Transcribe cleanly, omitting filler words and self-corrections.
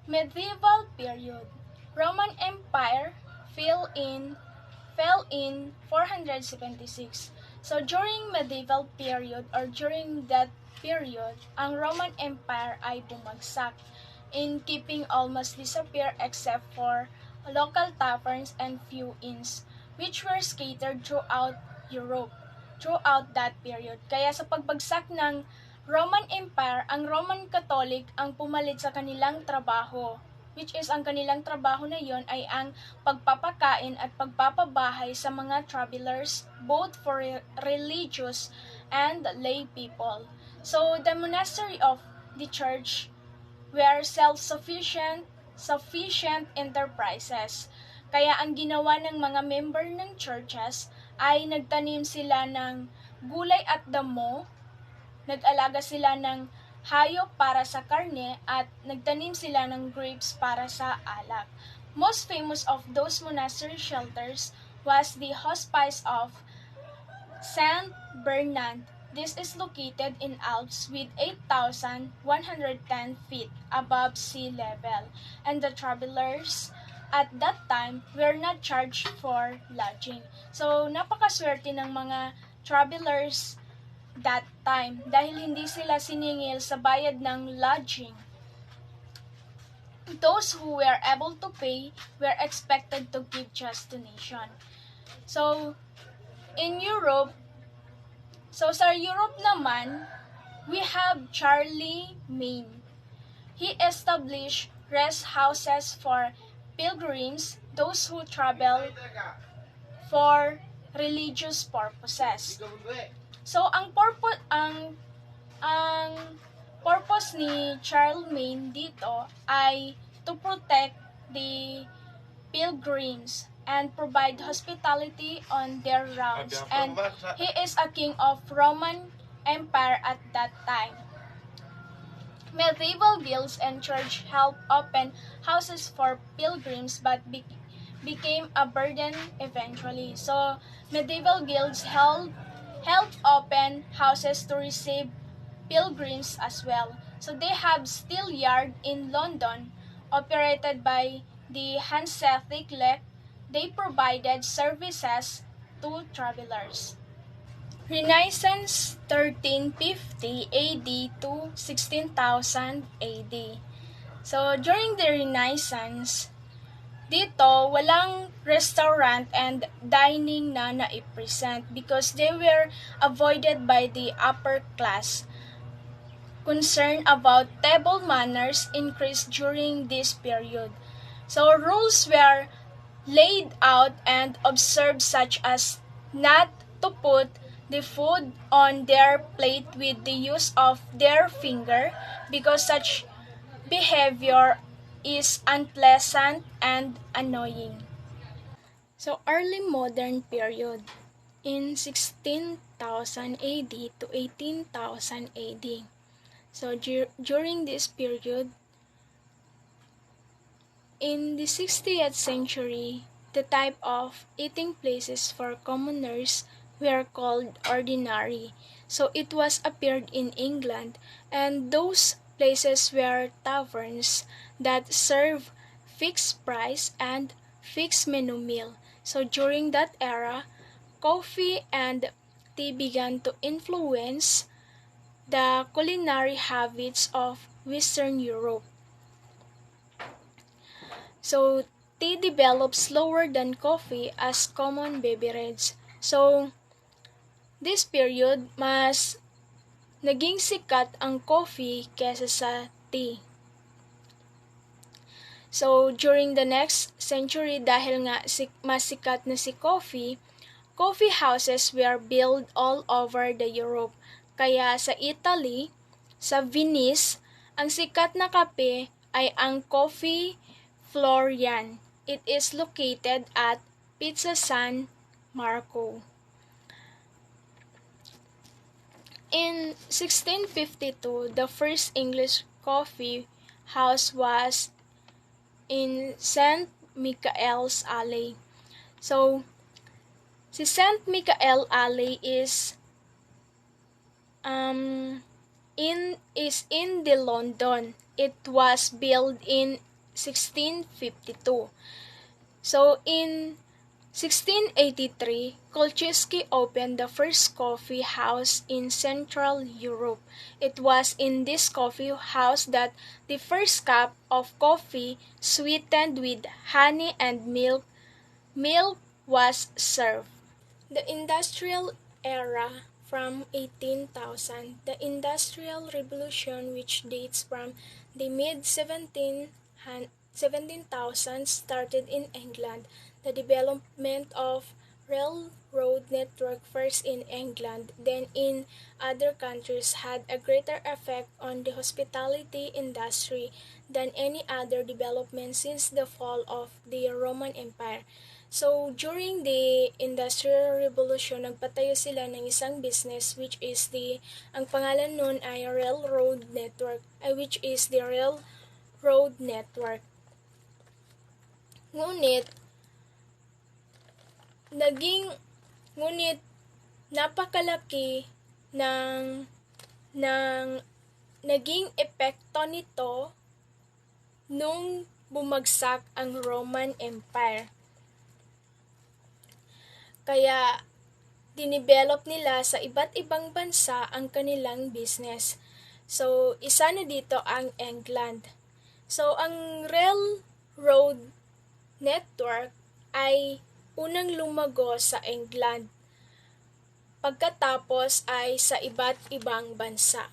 Medieval period. Roman Empire fell in 476. So during medieval period or during that period, ang Roman Empire ay bumagsak, in keeping almost disappear except for local taverns and few inns, which were scattered throughout Europe throughout that period. Kaya sa pagbagsak ng Roman Empire, ang Roman Catholic ang pumalit sa kanilang trabaho, which is ang kanilang trabaho na yon ay ang pagpapakain at pagpapabahay sa mga travelers, both for religious and lay people. So the monastery of the church were sufficient enterprises. Kaya ang ginawa ng mga member ng churches ay nagtanim sila ng gulay at damo, nag-alaga sila ng hayop para sa karne, at nagtanim sila ng grapes para sa alak. Most famous of those monastery shelters was the Hospice of Saint Bernard. This is located in Alps with 8,110 feet above sea level, and the travelers at that time were not charged for lodging. So, napakaswerte ng mga travelers that time dahil hindi sila siningil sa bayad ng lodging. Those who were able to pay were expected to give just donation. So, in Europe, sa Europe naman, we have Charlie Main. He established rest houses for pilgrims, those who travel for religious purposes. So ang purpose ni Charlemagne dito ay to protect the pilgrims and provide hospitality on their rounds. And he is a king of Roman Empire at that time. Medieval guilds and church helped open houses for pilgrims but became a burden eventually. So, medieval guilds helped open houses to receive pilgrims as well. So, they have steel yard in London operated by the Hanseatic League. They provided services to travelers. Renaissance 1350 AD to 16,000 AD. So, during the Renaissance, dito walang restaurant and dining na na-present because they were avoided by the upper class. Concern about table manners increased during this period. So, rules were laid out and observed, such as not to put the food on their plate with the use of their finger because such behavior is unpleasant and annoying. So, early modern period in 16,000 AD to 18,000 AD. So, during this period, in the 60th century, the type of eating places for commoners were called ordinary. So it was appeared in England, and those places were taverns that serve fixed price and fixed menu meal. So during that era, coffee and tea began to influence the culinary habits of Western Europe. So, tea developed slower than coffee as common beverage. So, this period, mas naging sikat ang coffee kesa sa tea. So, during the next century, dahil nga mas sikat na si coffee houses were built all over the Europe. Kaya sa Italy, sa Venice, ang sikat na kape ay ang Coffee Florian. It is located at Piazza San Marco. In 1652, the first English coffee house was in St. Michael's Alley. So, si St. Michael Alley is in the London. It was built in 1652. So in 1683, Kolchitsky opened the first coffee house in Central Europe. It was in this coffee house that the first cup of coffee sweetened with honey and milk was served. The industrial era from 18,000. The Industrial Revolution, which dates from the mid-17,000s, started in England. The development of railroad network first in England, then in other countries, had a greater effect on the hospitality industry than any other development since the fall of the Roman Empire. So, during the Industrial Revolution, nagpatayo sila ng isang business which is ang pangalan nun ay Railroad Network, which is the Railroad Network. Ngunit, napakalaki ng naging epekto nito nung bumagsak ang Roman Empire. Kaya, dinevelop nila sa iba't ibang bansa ang kanilang business. So, isa na dito ang England. So, ang railroad network ay unang lumago sa England. Pagkatapos ay sa iba't ibang bansa.